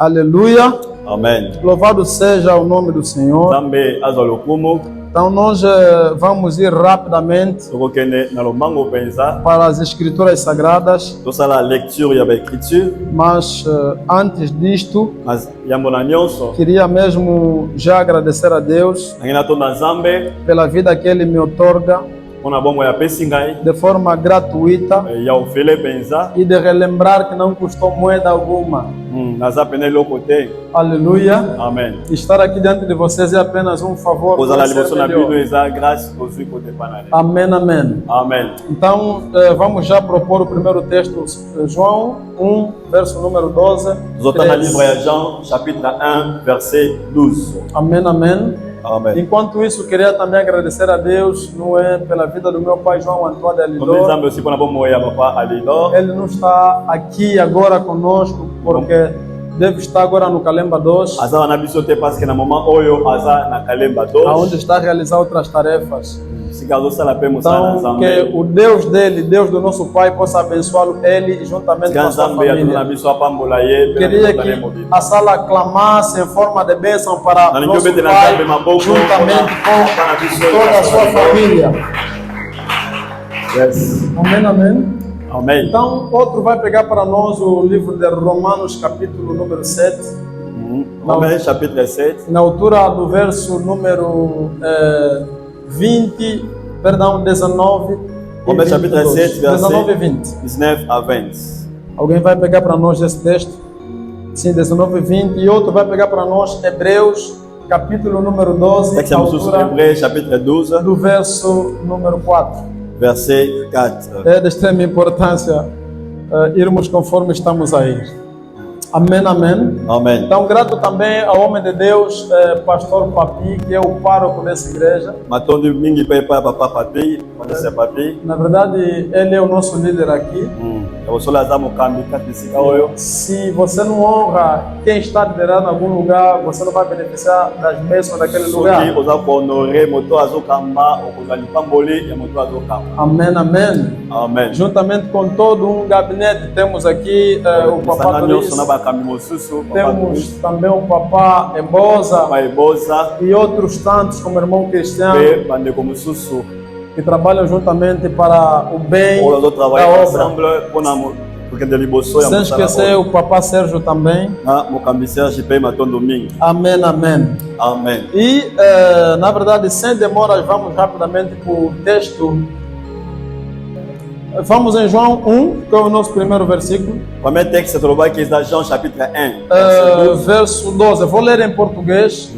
Aleluia. Amen. Louvado seja o nome do Senhor. Zambe azalokumu. Então nós vamos ir rapidamente Tokokende na lomango penza. para as Escrituras Sagradas. Tosala a lecture ya ba écriture. Mas antes disto, Mas yambo na nyonso. queria mesmo já agradecer a Deus Ngina to na Zambe. pela vida que Ele me outorga Ona bongo ya pesingai. de forma gratuita Ya ofele penza. e de relembrar que não custou moeda alguma. Naza pene lokote. Aleluia. Amen. Estar aqui diante de vocês é apenas um favor. Kozala para ser liboso na melhor. bido eza grâce kozui kote panale. Amém, amém. Amen. Então, vamos já propor o primeiro texto, João 1, verso número 12. Zota na livre ya Jean, chapitre 1, verset 12. Amém, amém. Amen. Enquanto isso, queria também agradecer a Deus, não é, pela vida do meu pai João Antônio Comme Alidor. Zambe aussi pona bongo ya papa Alidor. Ele não está aqui agora conosco, porque deve estar agora no Calemba 2, Aza wana biso te parce que na moment oyo aza na Kalemba 2. onde está a realizar outras tarefas. Sika azosala pe mosala na Então, que Zambe. o Deus dele, Deus do nosso pai, possa abençoá-lo, ele, juntamente com Sika a sua Zambe atuna família. biso apambola ye. Queria que a sala clamasse em forma de bênção para Na nosso ninguém na pai, Zambe maboko. juntamente com toda a sua família. Yes. Amém, amém. Amen. Então, outro vai pegar para nós o livro de Romanos, capítulo número 7, Romains chapitre 7. na altura do verso número 19 e Romains chapitre 22. 7, verset 19 e 20. 19 a 20. Alguém vai pegar para nós esse texto? Sim, 19 e 20. E outro vai pegar para nós Hebreus, capítulo número 12, Texte na à Moussous altura Hébreux chapitre 12, do verso número 4. verset 4. É de extrema importância irmos conforme estamos a ir. Amém, amém. Amen. Então, grato também ao homem de Deus, pastor Papi, que é o pároco dessa igreja. Matondi mingi pe pa papa papi, c'est papi. Na verdade, ele é o nosso líder aqui. Eu sou lá mokambi kati sika oyo. Se você não honra quem está liderando em algum lugar, você não vai beneficiar das bênçãos daquele lugar. Soki oza ko honorer moto azokamba, okozali pamboli ya moto azokamba. Amém, amém. Amen. Juntamente com todo um gabinete, temos aqui o Papá Doris, na bakambi mosusu, temos também o Papá Embosa Papa Eboza, e outros tantos, como o irmão Cristiano, pe bandeko mosusu. que trabalham juntamente para o bem Oyo da trabalhar obra. ensemble pona porque de liboso ya Sem mosala esquecer oyo. o Papá Sérgio também. Na mokambi Serge pe matondo mingi. Amém, amém. Amen. E, na verdade, sem demoras, vamos rapidamente para o texto. Vamos em João 1, que é o nosso primeiro versículo. Premier texte que est dans Jean chapitre 1, verset 12. Verso 12. Vou ler em português.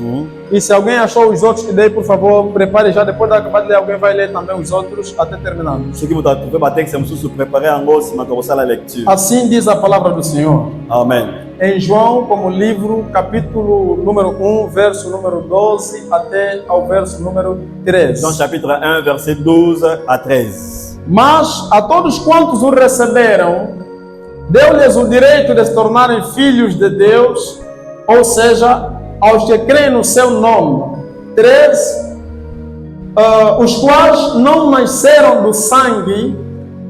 E se alguém achou os outros que dei, por favor, prepare já. Depois de acabar de ler, alguém vai ler também os outros até terminando. Ceux qui vont trouver ma texte, je préparer en gros si ma la lecture. Assim diz a palavra do Senhor. Amen. Em João, como livro, capítulo número 1, verso número 12 até ao verso número 13. Jean chapitre 1, verset 12 à 13. Mas a todos quantos o receberam, deu-lhes o direito de se tornarem filhos de Deus, ou seja, aos que creem no seu nome. 13. Os quais não nasceram do sangue,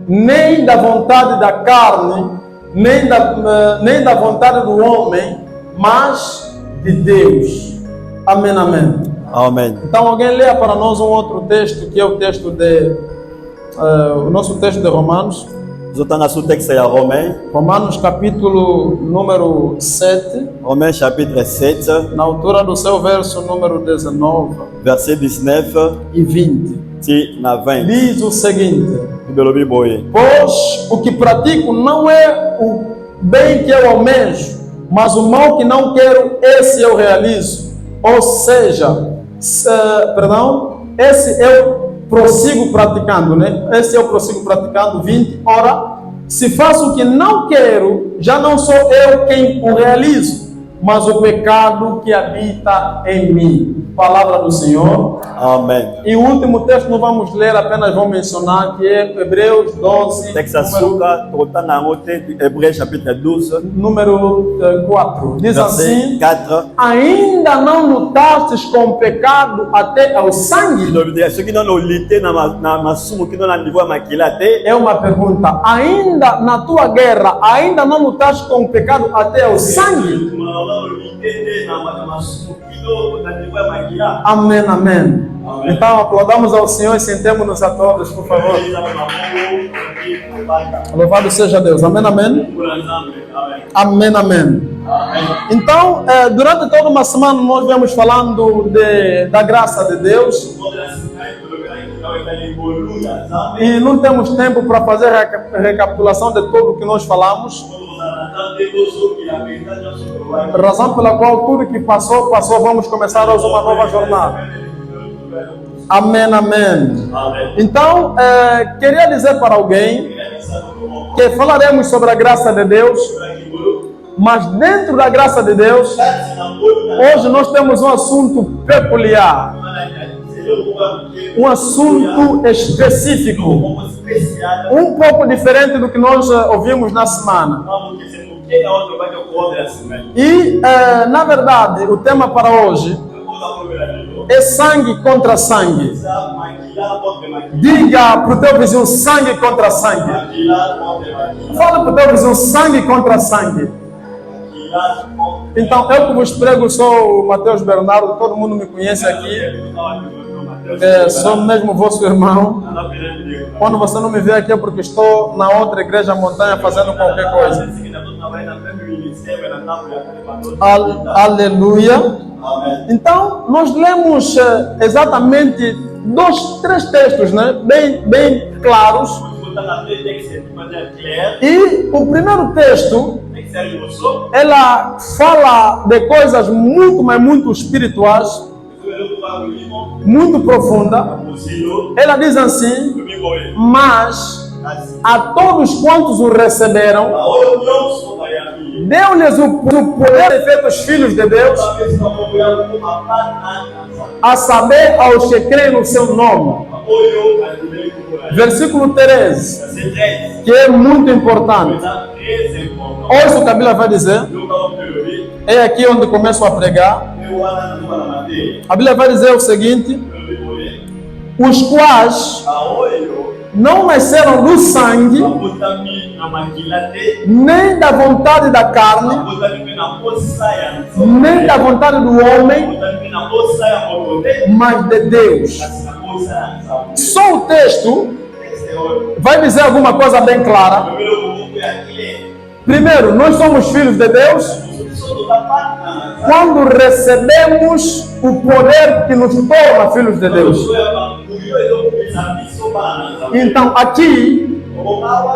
nem da vontade da carne, nem da vontade do homem, mas de Deus. Amém, amém. Amen. Então alguém leia para nós um outro texto, que é o texto o nosso texto de Romanos. Zotanga sous texte ya Romains. Romanos capítulo número 7, Romains chapitre 7, na altura do seu verso número 19 verset 19 e 20. ti na 20. Diz o seguinte: Bibelobi boye. pois o que pratico não é o bem que eu almejo, mas o mal que não quero, esse eu realizo. Ou seja, esse eu prossigo praticando, né? Esse eu prossigo praticando 20. Ora, se faço o que não quero, já não sou eu quem o realizo, mas o pecado que habita em mim. Palavra do Senhor. Amen. E o último texto não vamos ler, apenas vou mencionar, que é Hebreus 12, Texte asuka, tokotanga yango te, Hébreux chapitre 12, número 4. Diz verset assim: 4. ainda não lutastes com o pecado até ao sangue? Ceux qui n'ont lutté na masumu qui n'ont na niveau ya makila te. É uma pergunta. Ainda na tua guerra, ainda não lutaste com o pecado até ao sangue? Amém, amém. Então aplaudamos ao Senhor e sentemos-nos a todos, por favor. Louvado seja Deus. Amém, amém. Amém, amém. Então, durante toda uma semana nós vamos falando da graça de Deus. E não temos tempo para fazer a recapitulação de tudo o que nós falamos. Razão pela qual tudo que passou, vamos começar hoje uma nova jornada. Amém, amém. Então, queria dizer para alguém que falaremos sobre a graça de Deus, mas dentro da graça de Deus, hoje nós temos um assunto peculiar, um assunto específico, um pouco diferente do que nós ouvimos na semana. E, na verdade, o tema para hoje é sangue contra sangue. Diga para o teu vizinho: sangue contra sangue. Fala para o teu vizinho: sangue contra sangue. Então, eu que vos prego sou o Mateus Bernardo, todo mundo me conhece aqui. Sou mesmo vosso irmão. Quando você não me vê aqui é porque estou na outra igreja montanha fazendo qualquer coisa. Aleluia. Então, nós lemos exatamente 3 textos, né? bem claros. E o primeiro texto, ela fala de coisas muito, mas muito espirituais, muito profunda. Ela diz assim: mas a todos quantos o receberam, deu-lhes o poder de ser os filhos de Deus, a saber, aos que creem no seu nome. Versículo 13, que é muito importante. Ouça o que a Bíblia vai dizer. É aqui onde começo a pregar. A Bíblia vai dizer o seguinte: os quais não nasceram do sangue, nem da vontade da carne, nem da vontade do homem, mas de Deus. Só o texto vai dizer alguma coisa bem clara. Primeiro, nós somos filhos de Deus quando recebemos o poder que nos torna filhos de Deus. Então, aqui,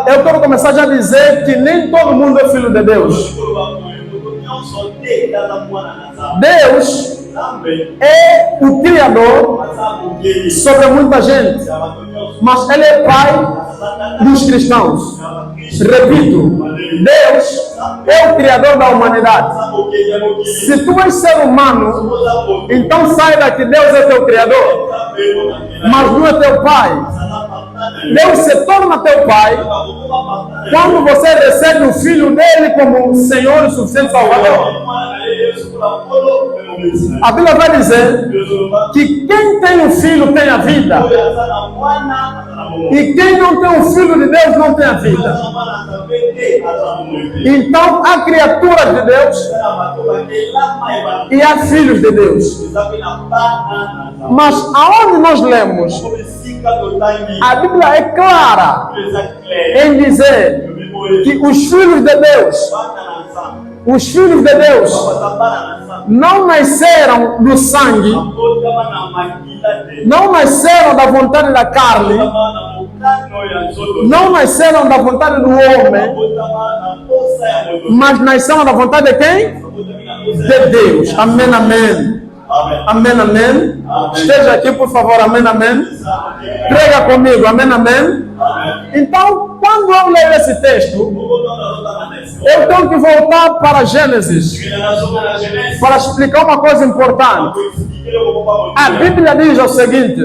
eu quero começar já a dizer que nem todo mundo é filho de Deus. Deus é o Criador sobre muita gente, mas Ele é Pai dos cristãos. Repito, Deus é o Criador da humanidade. Se tu és ser humano, então saiba que Deus é teu Criador, mas não é teu Pai. Deus se torna teu Pai quando você recebe o Filho dele como Senhor e suficiente Salvador. A Bíblia vai dizer que quem tem o Filho tem a vida, e quem não tem o Filho de Deus não tem a vida. Então há criaturas de Deus e há filhos de Deus. Mas aonde nós lemos, a Bíblia é clara em dizer que os filhos de Deus não nasceram do sangue, não nasceram da vontade da carne, não nasceram da vontade do homem, mas nasceram da vontade de quem? De Deus. Amém, amém. Amém, amém. Esteja aqui, por favor. Amém, amém. Prega comigo. Amém, amém. Então, quando eu leio esse texto, eu tenho que voltar para Gênesis para explicar uma coisa importante. A Bíblia diz o seguinte: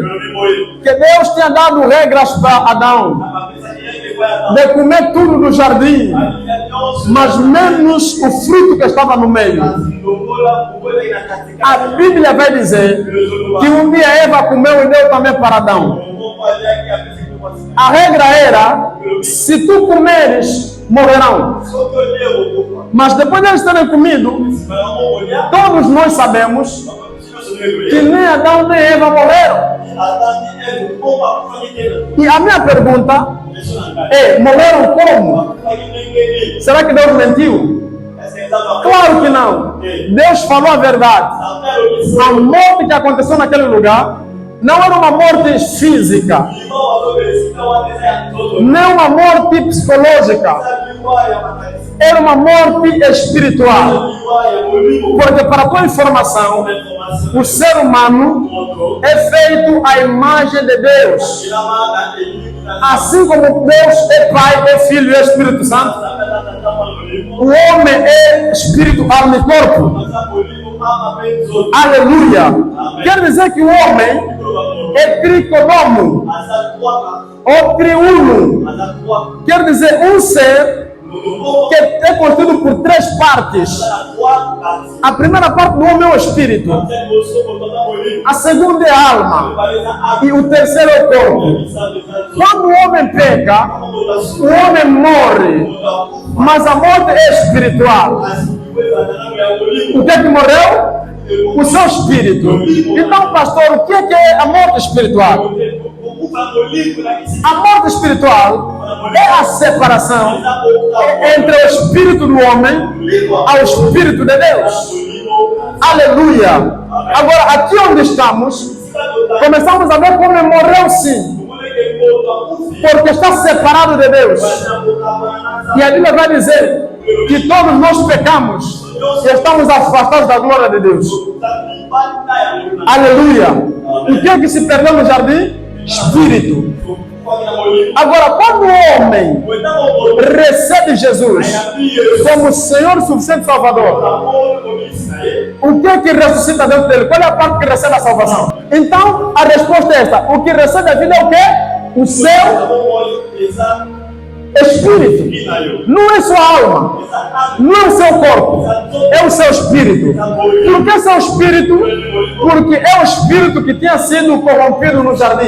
que Deus tinha dado regras para Adão de comer tudo do jardim, mas menos o fruto que estava no meio. A Bíblia vai dizer que um dia Eva comeu e deu também para Adão. A regra era, se tu comeres, morrerão. Mas depois de eles terem comido, todos nós sabemos que nem Adão nem Eva morreram. E a minha pergunta é, morreram como? Será que Deus mentiu? Claro que não. Deus falou a verdade. A morte que aconteceu naquele lugar não era uma morte física, nem uma morte psicológica, era uma morte espiritual. Porque, para a tua informação, o ser humano é feito à imagem de Deus. Assim como Deus é Pai, é Filho e é Espírito Santo, o homem é espírito, alma e corpo. Aleluia! Quer dizer que o homem é triconomo ou triuno. Quer dizer um ser que é constituído por três partes. A primeira parte do homem é o espírito, a segunda é a alma e o terceiro é o corpo. Quando o homem peca, o homem morre, mas a morte é espiritual. O que é que morreu? O seu espírito. Então, pastor, o que é a morte espiritual? A morte espiritual é a separação entre o espírito do homem ao espírito de Deus. Aleluia! Agora, aqui onde estamos, começamos a ver como morreu sim, porque está separado de Deus. E a Bíblia vai dizer que todos nós pecamos e estamos afastados da glória de Deus. Aleluia! O que é que se perdeu no jardim? Espírito. Agora, quando o homem recebe Jesus como Senhor suficiente Salvador, o que é que ressuscita dentro dele? Qual é a parte que recebe a salvação? Então, a resposta é esta: o que recebe a vida é o quê? O seu espírito. Não é sua alma, não é o seu corpo, é o seu espírito. Por que seu espírito? Porque é o espírito que tinha sido corrompido no jardim.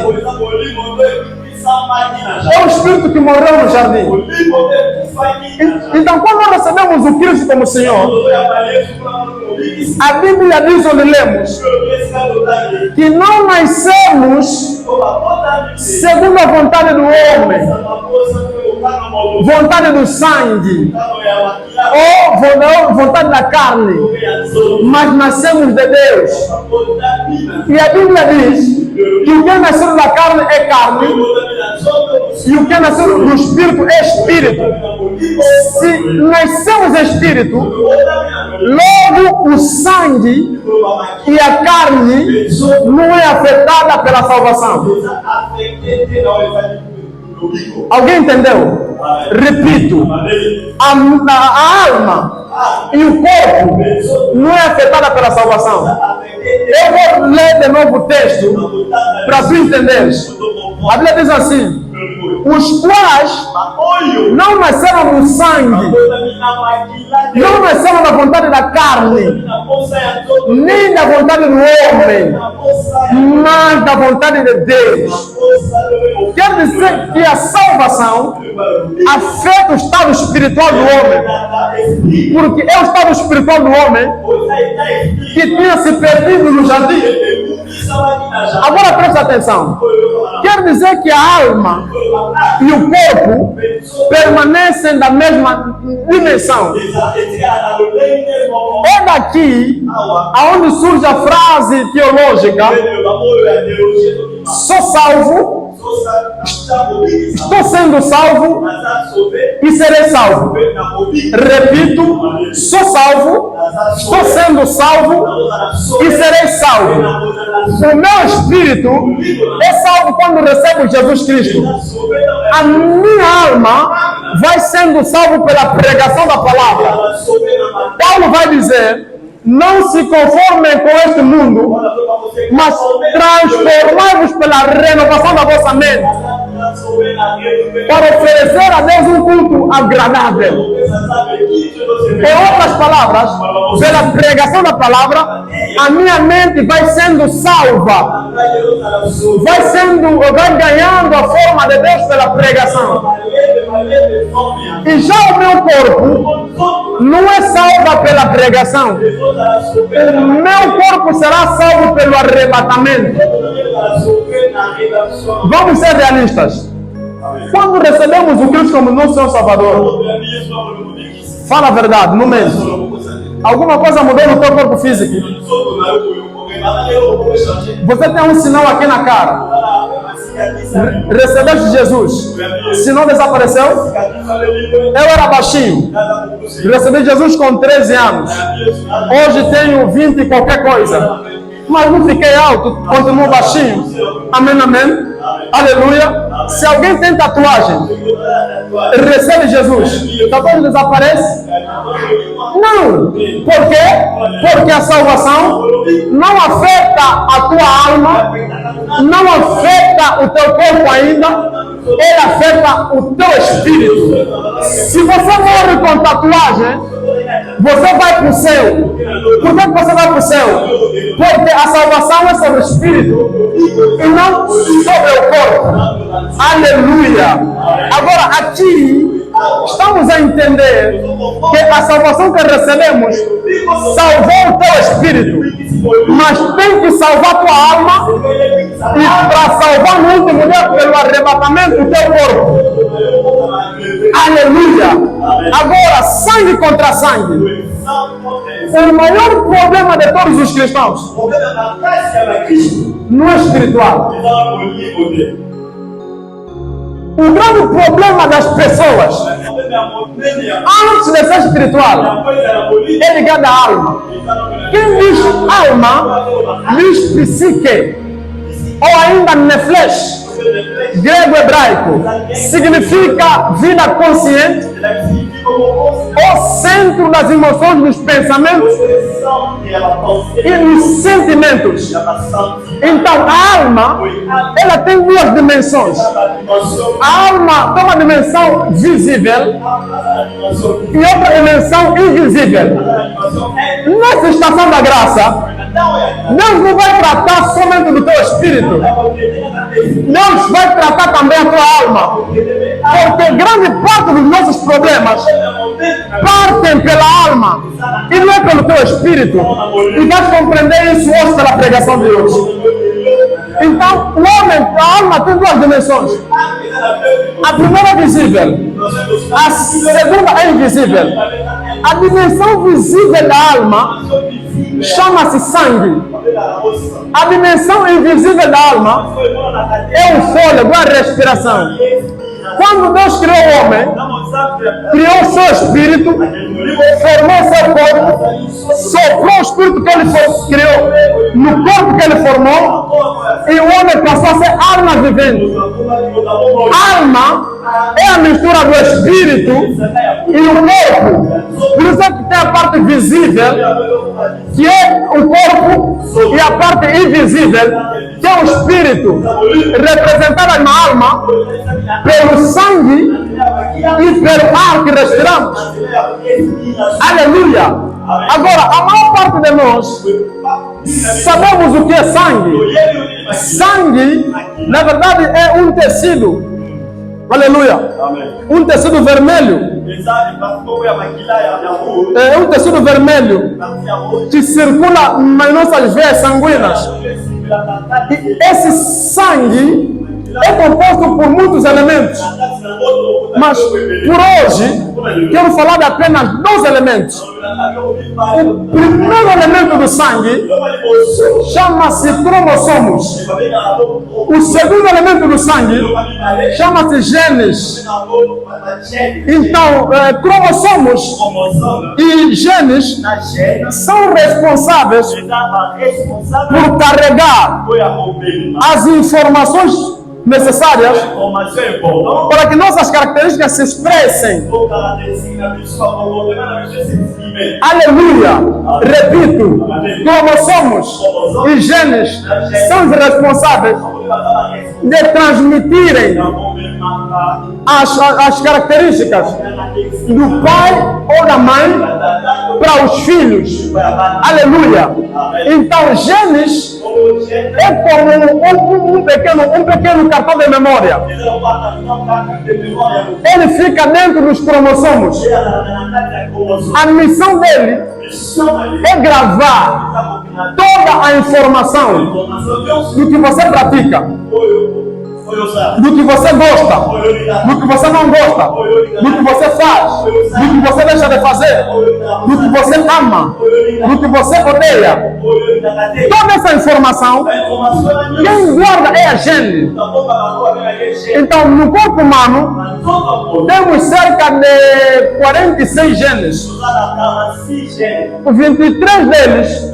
É o espírito que morreu no jardim. Então, quando nós recebemos o Cristo como Senhor, a Bíblia diz, onde lemos, que não nascemos segundo a vontade do homem, vontade do sangue, ou vontade da carne, mas nascemos de Deus. E a Bíblia diz que o que é nascido da carne é carne, e o que é nascido do espírito é espírito. Se nascemos espírito, logo o sangue e a carne não é afetada pela salvação. Alguém entendeu? Repito, a alma e o corpo não é afetada pela salvação. Eu vou ler de novo o texto para tu entenderes. A Bíblia diz assim: os quais não nasceram do sangue, não nasceram da vontade da carne, nem da vontade do homem, mas da vontade de Deus. Quer dizer que a salvação afeta o estado espiritual do homem, porque é o estado espiritual do homem que tinha se perdido no jardim. Agora presta atenção. Quer dizer que a alma e o corpo permanecem da mesma dimensão. É daqui aonde surge a frase teológica: sou salvo, estou sendo salvo e serei salvo. Repito, sou salvo, estou sendo salvo e serei salvo. O meu espírito é salvo quando recebo Jesus Cristo. A minha alma vai sendo salvo pela pregação da palavra. Paulo vai dizer: não se conformem com este mundo, mas transformai-vos pela renovação da vossa mente. para oferecer a Deus um culto agradável. Em outras palavras, pela pregação da palavra, a minha mente vai sendo salva, vai ganhando a forma de Deus pela pregação. E já o meu corpo não é salvo pela pregação. O meu corpo será salvo pelo arrebatamento. Vamos ser realistas. Quando recebemos o Cristo como nosso Senhor Salvador, fala a verdade, no mês, alguma coisa mudou no teu corpo físico? Você tem um sinal aqui na cara. Recebeste Jesus, sinal desapareceu? Eu era baixinho, recebi Jesus com 13 anos. Hoje tenho 20 e qualquer coisa, mas não fiquei alto, continuo baixinho. Amém, amém. Aleluia. Se alguém tem tatuagem, recebe Jesus, tatuagem desaparece? Não. Por quê? Porque a salvação não afeta a tua alma, não afeta o teu corpo ainda, ele afeta o teu espírito. Se você morre com tatuagem, você vai para o céu. Por que você vai para o céu? Porque a salvação é sobre o espírito e não sobre o corpo. Aleluia. Agora aqui estamos a entender que a salvação que recebemos salvou o teu espírito, mas tem que salvar tua alma, e para salvar no último dia pelo arrebatamento do teu corpo. Aleluia. Agora, sangue contra sangue. O maior problema de todos os cristãos não é espiritual. O grande problema das pessoas, antes de ser espiritual, é ligado à alma. Quem diz alma, diz psique, ou ainda nefesh, grego hebraico, significa vida consciente, o centro das emoções, dos pensamentos e dos sentimentos. Então a alma, ela tem duas dimensões. A alma tem uma dimensão visível e outra dimensão invisível. Nessa estação da graça, Deus não vai tratar somente do teu espírito, Deus vai tratar também a tua alma, porque grande parte dos nossos problemas partem pela alma e não é pelo teu espírito. E vais compreender isso hoje pela pregação de hoje. Então, o homem, a alma tem duas dimensões. A primeira é visível, a segunda é invisível. A dimensão visível da alma chama-se sangue. A dimensão invisível da alma é o fôlego, a respiração. Quando Deus criou o homem, criou o seu espírito, formou o seu corpo, soprou o espírito que ele criou no corpo que ele formou, e o homem passou a ser alma vivente. Alma é a mistura do espírito e o corpo. Por isso é que tem a parte visível, que é o corpo, e a parte invisível, que é o espírito, representada na alma pelo sangue e pelo ar que respiramos. Aleluia. Agora, a maior parte de nós sabemos o que é sangue. Sangue, na verdade, é um tecido. Aleluia. Um tecido vermelho. É um tecido vermelho que circula nas nossas veias sanguíneas. E esse sangue é composto por muitos elementos. Mas por hoje, quero falar de apenas 2 elementos. O primeiro elemento do sangue chama-se cromossomos. O segundo elemento do sangue chama-se genes. Então, cromossomos e genes são responsáveis por carregar as informações necessárias para que nossas características se expressem. Aleluia! Repito, cromossomos e genes são os responsáveis de transmitirem as características do pai ou da mãe para os filhos. Aleluia! Então, genes é como um pequeno cartão de memória. Ele fica dentro dos cromossomos. A missão dele é gravar toda a informação do que você pratica, do que você gosta, do que você não gosta, do que você faz, do que você deixa de fazer, do que você ama, do que você odeia. Toda essa informação, quem guarda é a gene. Então, no corpo humano, temos cerca de 46 genes. 23 deles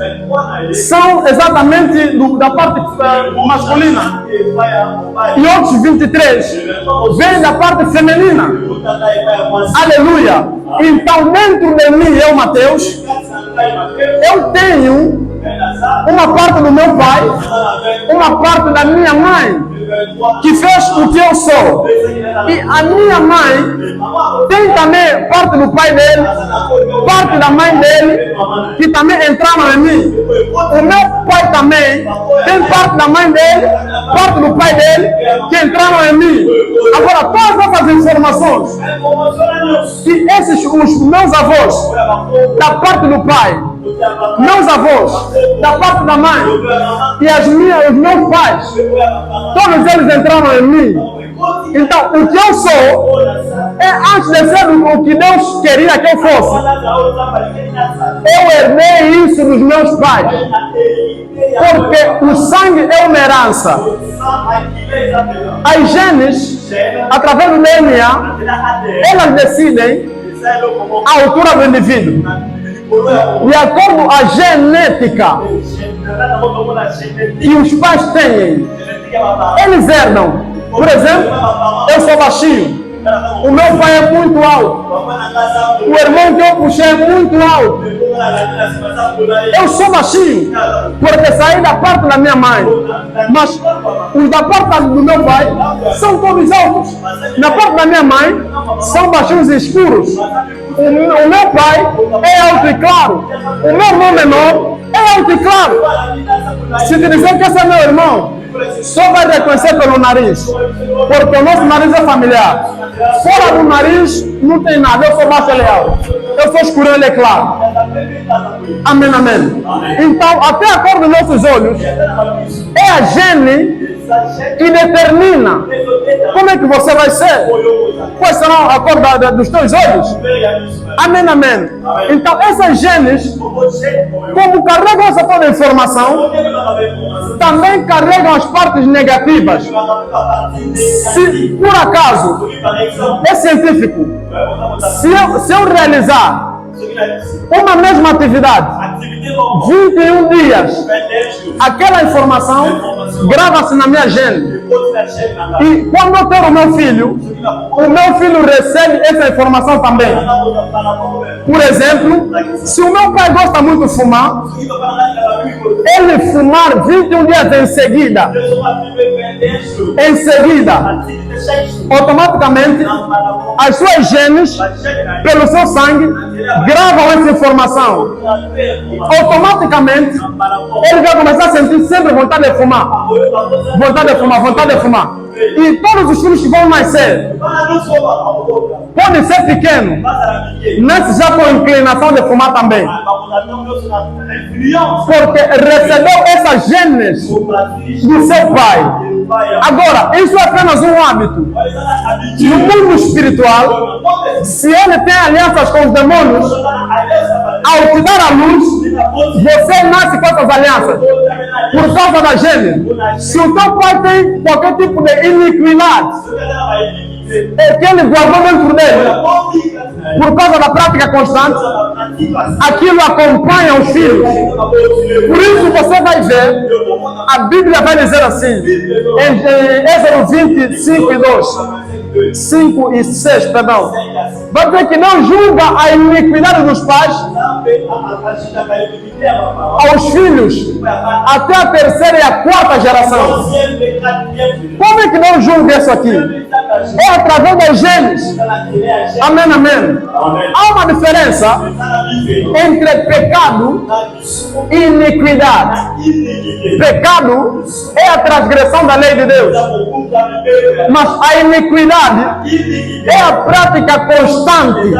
são exatamente da parte masculina. E outros 23 vêm da parte feminina. Aleluia! Então, dentro de mim, eu, Mateus, eu tenho uma parte do meu pai, uma parte da minha mãe, que fez o que eu sou. E a minha mãe tem também parte do pai dele, parte da mãe dele, que também entraram em mim. O meu pai também tem parte da mãe dele, parte do pai dele, que entraram em mim. Agora, todas essas informações, que os meus avós, da parte do pai, meus avós, da parte da mãe, e os meus pais, todos eles entraram em mim. Então, o que eu sou é antes de ser o que Deus queria que eu fosse. Eu herdei isso dos meus pais. Porque o sangue é uma herança. As genes, através do DNA, elas decidem a altura do indivíduo. De acordo com a genética que os pais têm, eles herdam. Por exemplo, eu sou baixinho, o meu pai é muito alto, o irmão que eu puxei é muito alto. Eu sou baixinho, porque saí da parte da minha mãe, mas os da parte do meu pai são todos altos. Na parte da minha mãe, são baixinhos e escuros. O meu pai é alto e claro, o meu irmão menor é alto e claro. Se te dizer que esse é meu irmão, só vai reconhecer pelo nariz, porque o nosso nariz é familiar. Fora do nariz não tem nada, eu sou baixo, ele é alto. Eu sou escuro, ele é claro. Amém, amém. Então, até a cor dos nossos olhos é a gene que determina como é que você vai ser. Quais serão a cor dos teus olhos? Amém, amém. Então, essas genes, como carregam essa toda a informação, também carregam as partes negativas. Se por acaso é científico, se eu realizar uma mesma atividade 21 dias, aquela informação grava-se na minha gene. E quando eu ter o meu filho recebe essa informação também. Por exemplo, se o meu pai gosta muito de fumar, ele fumar 21 dias em seguida, automaticamente as suas genes, pelo seu sangue, gravam essa informação. Automaticamente ele vai começar a sentir sempre vontade de fumar. Vontade de fumar, vontade de fumar. E todos os filhos que vão nascer podem ser pequenos, nasce já com inclinação de fumar também, porque recebeu essas genes do seu pai. Agora, isso é apenas um hábito. No mundo espiritual, se ele tem alianças com os demônios, ao te dar a luz, você nasce com essas alianças por causa da gene. Se o teu pai tem qualquer tipo de iniquidade, é que ele guardou dentro dele, por causa da prática constante, aquilo acompanha os filhos. Por isso você vai ver, a Bíblia vai dizer assim, em Êxodo 25:2, 5 e 6, perdão. Vai ver que não julga a iniquidade dos pais aos filhos até a terceira e a quarta geração. Como é que não julga isso aqui? É através das genes. Amém, amém. Há uma diferença entre pecado e iniquidade. Pecado é a transgressão da lei de Deus. Mas a iniquidade é a prática constante de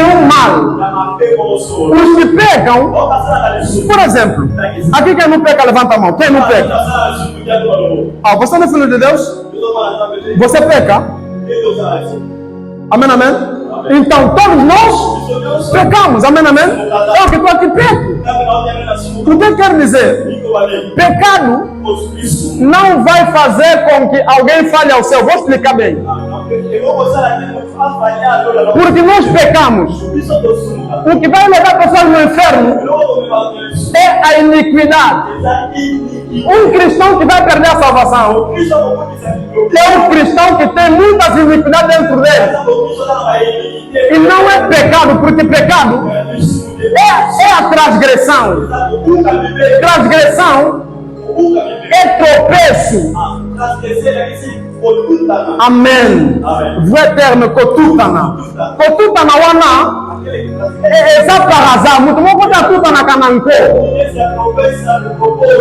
um mal. Os que pecam, por exemplo, aqui quem não peca, levanta a mão. Quem não peca? Você não é filho de Deus? Você peca? Amém, amém? Então todos nós pecamos, amém, amém? É o que estou aqui peco. O que quer dizer? Pecado não vai fazer com que alguém falhe ao céu. Vou explicar bem. Porque nós pecamos. O que vai levar pessoas no inferno é a iniquidade. Um cristão que vai perder a salvação é um cristão que tem muitas iniquidades dentro dele. E não é pecado, porque pecado é a transgressão. Transgressão é tropeço. Amen. Verterme kotutana. Kotutana wana eza par hasard. Mutu moko ta tutana kana nko.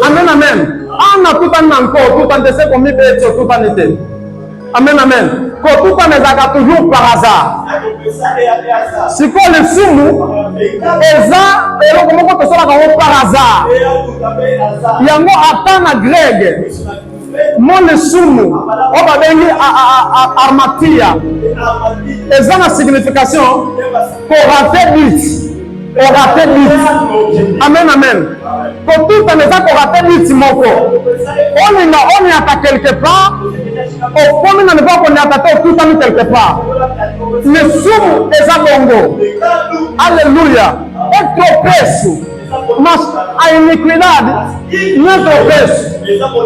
Amen, amen. Ana tutana na nko, tutana te se komi pe tso tutana te. Amen, amen. Kotutana ezaka toujours par hasard. Siko le sumu eza eloko moko tosalaka ngo par hasard. Yango ata na grec mon sumu o babengi armatia eza na signification korate bit. Amen, amen. Kotuta neza korate bit moko oninga oniata quelque part okomi na niveau koniata te otutami quelque part. Le sumu eza bongo. Alléluia. É tropeço. Mas a iniquidade não é tropeço.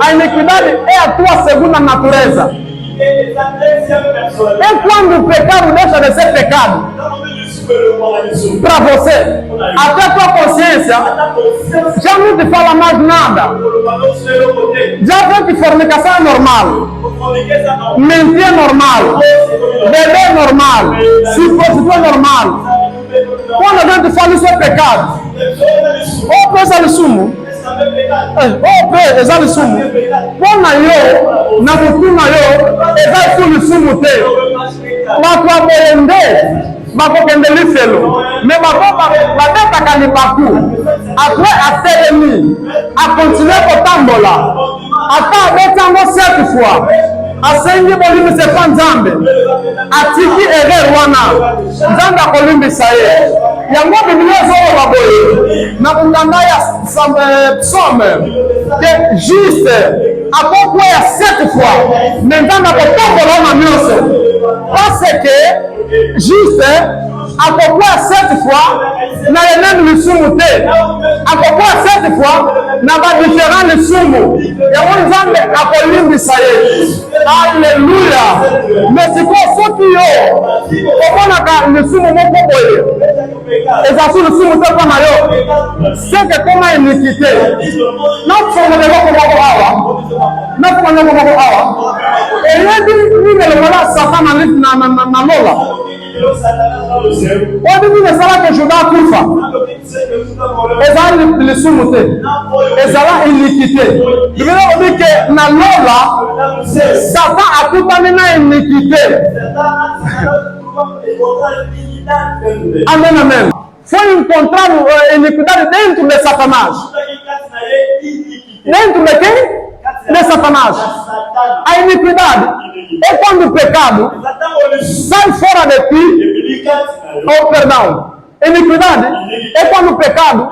A iniquidade é a tua segunda natureza. É quando o pecado deixa de ser pecado para você, até a tua consciência já não te fala mais nada. Já vê que fornicação é normal, mentir é normal, beber é normal, se prostituir é normal. Quando a gente fala isso é pecado, ou pensa no sumo, ou pensa no sumo, quando eu, na fortuna eu, exato no sumo te, mas tu aprende, mas porque ele felo, mas vai ter que limpacu, après a terminé, a continuer pour tambola, até a betango 7 fois. Asengi bolimi se pa nzambe atiki ere wana nzambe akolimbisa ye yango biblia ezoloba boye na kunganga ya psaume ke juste akokweya 7 fois me nzambe akotombola na nyonso parce que juste akokweya 7 fois na yeneni lisumu te akokweya 7 fois na badiferent lisumu yango nzambe akolimbisa ye. Alléluia. Mais c'est quoi ce qui est? Comment on a le sumo moko boye? Et ça sur le sumo te comme ayo. C'est que comment iniquité. Non faut le moko moko awa. Non faut le moko moko awa. Et il dit ni le voilà Satan na lola. On dit que ça va que je dois kufa. Et ça le sumo te. Et ça va iniquité. Je veux dire que na lola Satan akutani na iniquité. Amen, amen. Foi encontrar iniquidade dentro de Satanás. Dentro de quem? De Satanás. A iniquidade é quando o pecado sai fora de ti. Oh, perdão. Iniquidade é quando o pecado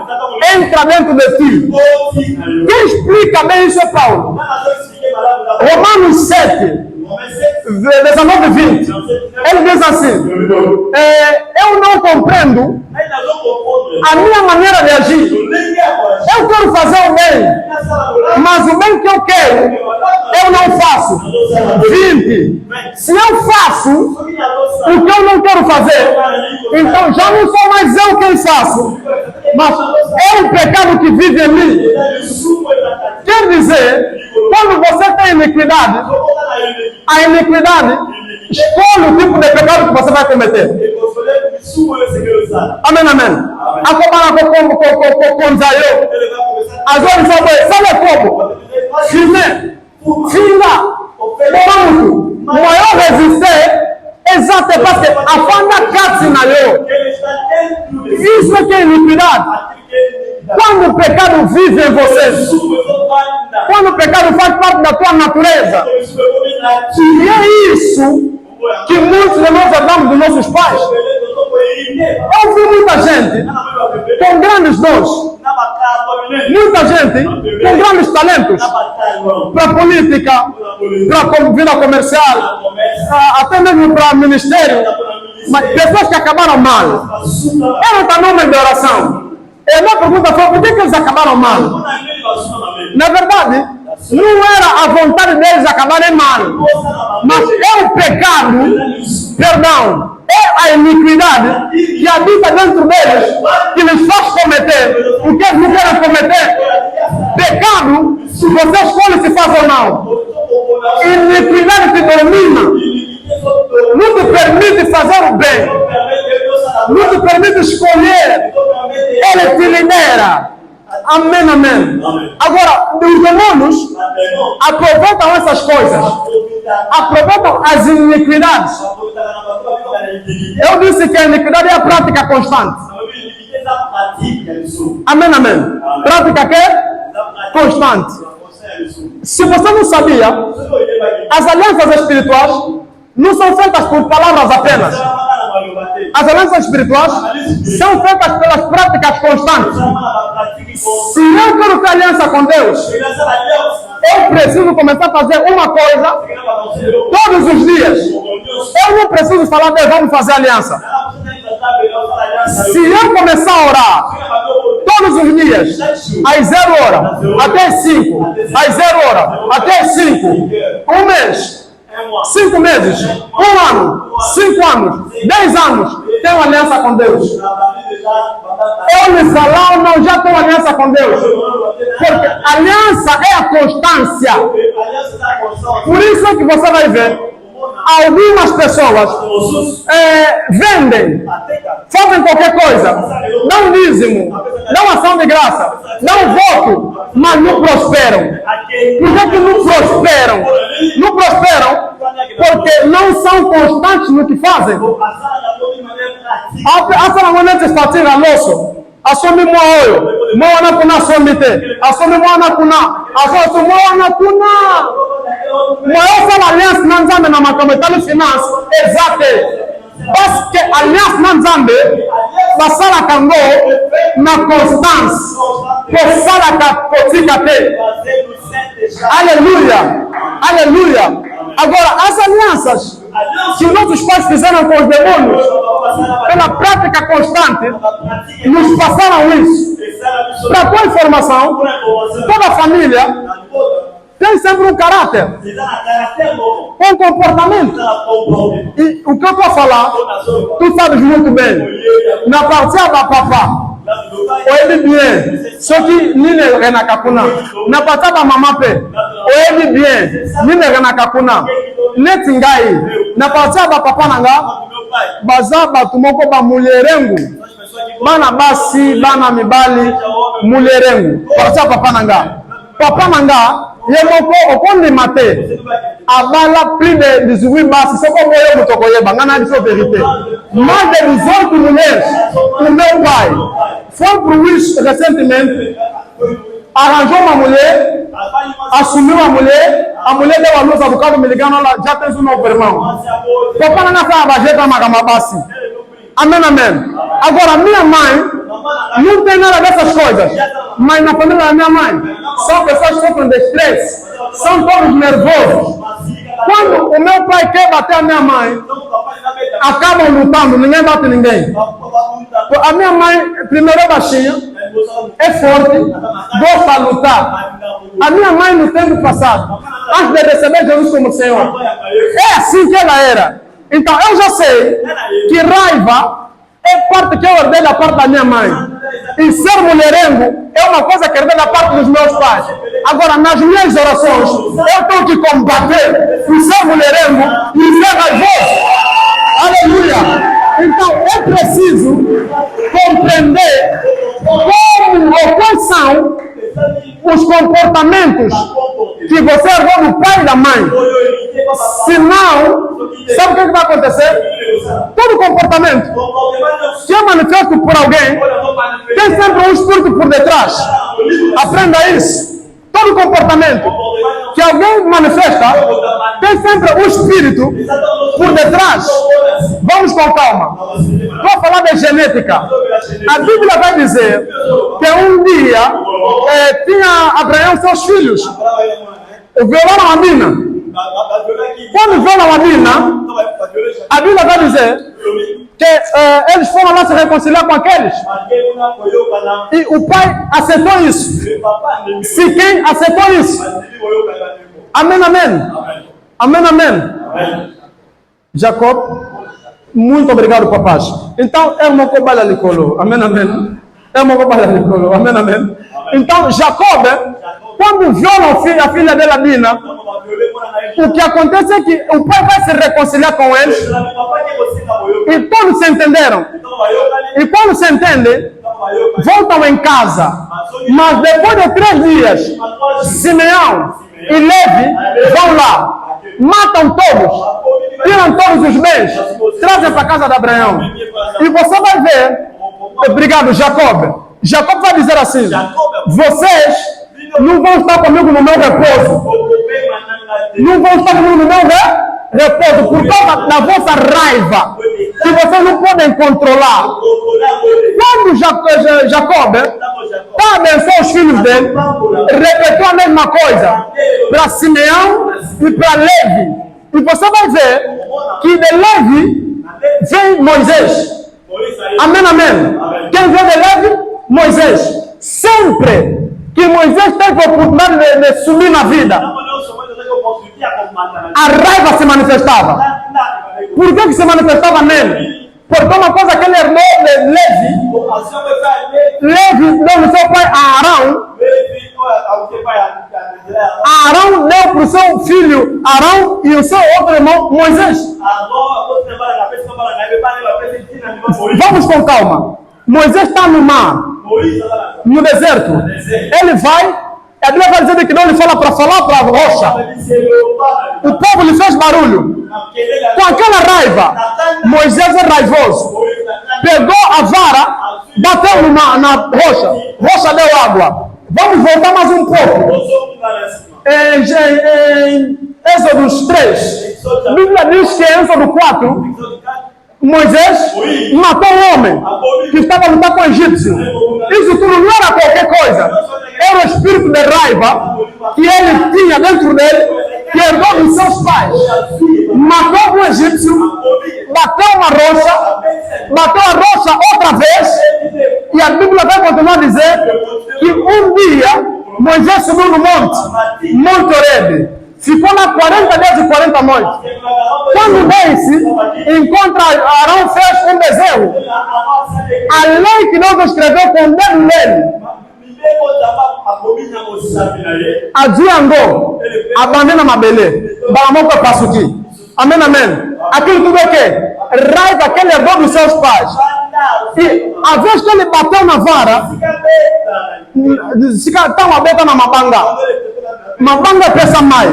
entra dentro de ti. Quem explica bem isso é Paulo. Romanos 7, 19:20. Ele diz assim: eu não compreendo a minha maneira de agir. Eu quero fazer o bem, mas o bem que eu quero, eu não faço. 20. Se eu faço o que eu não quero fazer, então já não sou mais eu quem faço, mas é o pecado que vive em mim. Quer dizer, quando você tem iniquidade, a iniquidade escolhe o tipo de pecado que você vai cometer. Amém, amém. Acompanha com Zaiô. As vezes sabe como? Filme, filha, pronto. Maior resistir, exato, porque a fanda cate na eu. Isso é que é iniquidade. Quando o pecado vive em você, quando o pecado faz parte da tua natureza, e é isso que muitos de nós herdamos dos nossos pais. Eu vi muita gente com grandes dons, muita gente com grandes talentos para política, para vida comercial, até mesmo para ministério, mas pessoas que acabaram mal. Era o nome de oração. E a minha pergunta foi: por que eles acabaram mal? Na verdade, não era a vontade deles acabarem mal, mas é o pecado, perdão, é a iniquidade que habita dentro deles, que lhes faz cometer o que eles não querem cometer. Pecado, se você escolhe se faz ou não. Iniquidade te domina, não te permite fazer o bem, não te permite escolher, ele te lidera. Amém, amém. Agora, os demônios aproveitam essas coisas, aproveitam as iniquidades. Eu disse que a iniquidade é a prática constante. Amém, amém. Prática que é constante. Se você não sabia, as alianças espirituais não são feitas por palavras apenas. As alianças espirituais são feitas pelas práticas constantes. Se eu quero ter aliança com Deus, eu preciso começar a fazer uma coisa todos os dias. Eu não preciso falar: Deus, vamos fazer aliança. Se eu começar a orar todos os dias, às 0 horas, até as 5, às 0 horas, até as 5, um mês, 5 meses, 1 ano, 5 anos, 10 anos, tenho aliança com Deus. Eu lhe falar ou não, já tenho aliança com Deus. Porque aliança é a constância. Por isso é que você vai ver algumas pessoas vendem, fazem qualquer coisa, dão dízimo, dão ação de graça, dão voto, mas não prosperam. Por que não prosperam? Não prosperam porque não são constantes no que fazem. Asa na mwana testatina loso. Asome moyo. Mwana kuna somite. Asome mwana kuna. Asome mwana kuna. Moyo sala aliança na nzambe na makometali finance. Exate. Parce que aliança na nzambe basala kango na constance. Posala kapotika te. Aleluia. Aleluia. Agora, as alianças que nossos pais fizeram com os demônios, pela prática constante, nos passaram isso. Para tua informação, toda família tem sempre um caráter, um comportamento. E o que eu estou a falar, tu sabes muito bem. Na partia da papá, ele bien, só que nine rena kakuna. Na partia da mamá pe, ele bien, nine rena kakuna. Netingai, na partia da papa nanga, baza batu moko ba mulherengu. Bana basi, bana mibali, mulherengu. Partia papa nanga. Papa nanga, yemoko okondi mate. Abala plus de 18 basi, c'est comme yo mutokoye bangana di vérité. Mal de nous autres mulheres, o meu pai, foi pro wish recentemente, arranjou uma mulher, assumiu a mulher deu a luz a bocado me ligando, ela já tem um novo irmão. Papai não fala bajeta magamabasi. Amém, amém. Agora, minha mãe não tem nada dessas coisas, mas na família da minha mãe são pessoas que sofrem de estresse, são todos nervosos. Quando o meu pai quer bater a minha mãe, acabam lutando, ninguém bate ninguém. A minha mãe, primeiro é baixinha, é forte, gosta de lutar. A minha mãe no tempo passado, antes de receber Jesus como Senhor, é assim que ela era. Então eu já sei que raiva é parte que eu herdei da parte da minha mãe. E ser mulherengo é uma coisa que herdei da parte dos meus pais. Agora, nas minhas orações, eu tenho que combater o ser mulherengo e ser raivoso. Aleluia! Então é preciso compreender como ou quais são os comportamentos que você herdou do pai e da mãe. Senão, sabe o que vai acontecer? Todo comportamento que é manifesto por alguém tem sempre um espírito por detrás. Aprenda isso. Todo comportamento que alguém manifesta tem sempre um espírito por detrás. Vamos com calma. Vou falar de genética. A Bíblia vai dizer que um dia tinha Abraão seus filhos. Violaram a mina. Quando violam a mina, a Bíblia vai dizer que eles foram lá se reconciliar com aqueles. E o pai aceitou isso. Se quem aceitou isso? Amém, amém. Amém, amém. Jacob, muito obrigado, papai. Então, é uma cobalha de colo. Amém, amém. É uma cobalha de colo. Amém, amém. Então, Jacob, quando viola a filha dela, Dina, o que acontece é que o pai vai se reconciliar com eles e todos se entenderam. E quando se entendem, voltam em casa. Mas depois de 3 dias, Simeão e Levi vão lá, matam todos, tiram todos os bens, trazem para a casa de Abraão. E você vai ver, obrigado, Jacob. Jacob vai dizer assim: vocês não vão estar comigo no meu repouso. Não vão estar comigo no meu repouso por causa da vossa raiva, que vocês não podem controlar. Quando Jacob para abençoar os filhos dele, repetiu a mesma coisa para Simeão e para Levi. E você vai ver que de Levi vem Moisés. Amém, amém. Quem vem de Levi? Moisés. Sempre que Moisés teve a oportunidade de subir na vida, a raiva se manifestava. Por que se manifestava nele? Porque uma coisa que ele herdou de Levi deu no seu pai Arão. Arão deu para o seu filho Arão e o seu outro irmão Moisés. Vamos com calma. Moisés está no mar, no deserto. Ele vai, a Bíblia vai dizer que não, ele fala para a rocha. O povo lhe fez barulho. Com aquela raiva, Moisés é raivoso. Pegou a vara, bateu na rocha. Rocha deu água. Vamos voltar mais um pouco. Em Êxodo 3, a Bíblia diz que em Êxodo 4, Moisés matou um homem que estava lutando com o egípcio. Isso tudo não era qualquer coisa. Era o espírito de raiva que ele tinha dentro dele, que herdou dos seus pais. Matou um egípcio, bateu uma rocha, bateu a rocha outra vez. E a Bíblia vai continuar a dizer que um dia Moisés subiu no Monte Horebe. Ficou lá 40 dias e 40 noites. Quando desce, encontra Arão, fez um bezerro. A lei que Deus escreveu com o dedo nele, adiantou, abandona Mabelê, Balamão para Passuqui. Amém, amém. Aquilo tudo é o quê? Raiva que ele herdou dos seus pais. E a vez que ele bateu na vara, está uma beta na mabanga. Mabanga pesa mais.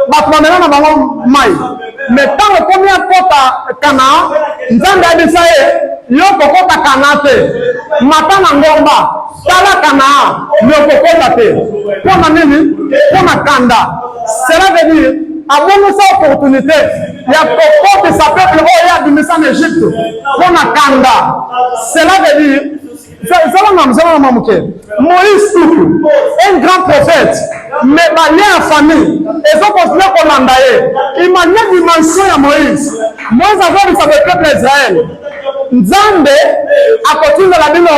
Batmanela na mabanga mais. Metano como a cota cana, nzanda de sair, yoko cota canate. Matana ngomba, tala cana, yoko cota te. Pona nini, pona kanda. Cela veut dire, avons-nous cette opportunité? Il y a beaucoup de sa peuple qui a administré en Égypte. Pona kanda. Cela veut dire, Moïse, un grand prophète, mais balia la famille. Ils ont continué à commander. Il m'a dit dimension à Moïse. Moïse a vu le peuple d'Israël. Nzambe a continué la Bible.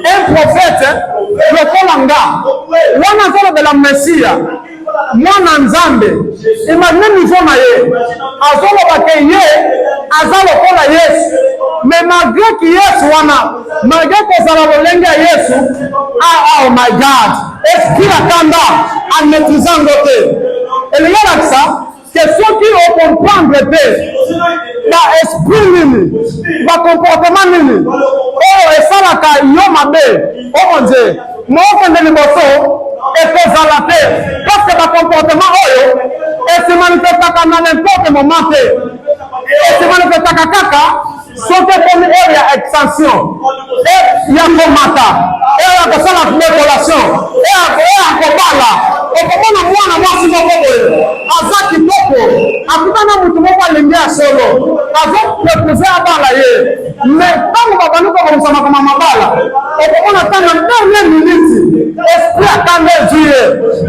Un prophète, le Kolanga. On a de la Messie. Mwana Nzambe. Imagine niveau na ye. Azolo bakeye. Azalo kola Yesu. Mais malgré que Yesu wana, malgré que ça va voler Yesu, oh my God, esprit attendant en maîtrisant l'autre. Et le gars là ça, que ceux qui ont comprendre esprit nini, comportement nini, oh et ça la ka yo mabe, oh mon Dieu, moi on fait des bosso et que ça la paix, parce que comportement oh et se manifeste dans n'importe moment et se manifeste kaka. Sote comme il y a extension, et il y a comata, et il y a la relation, et il y a combat. Et comment on a si vous voulez, Azaki Toko, Akutana Mutumova Lindia Solo, Azok proposé à Balaye, mais quand on va nous comme ça, comme Mabala, et comment on attend la dernière minute, esprit attendait Dieu,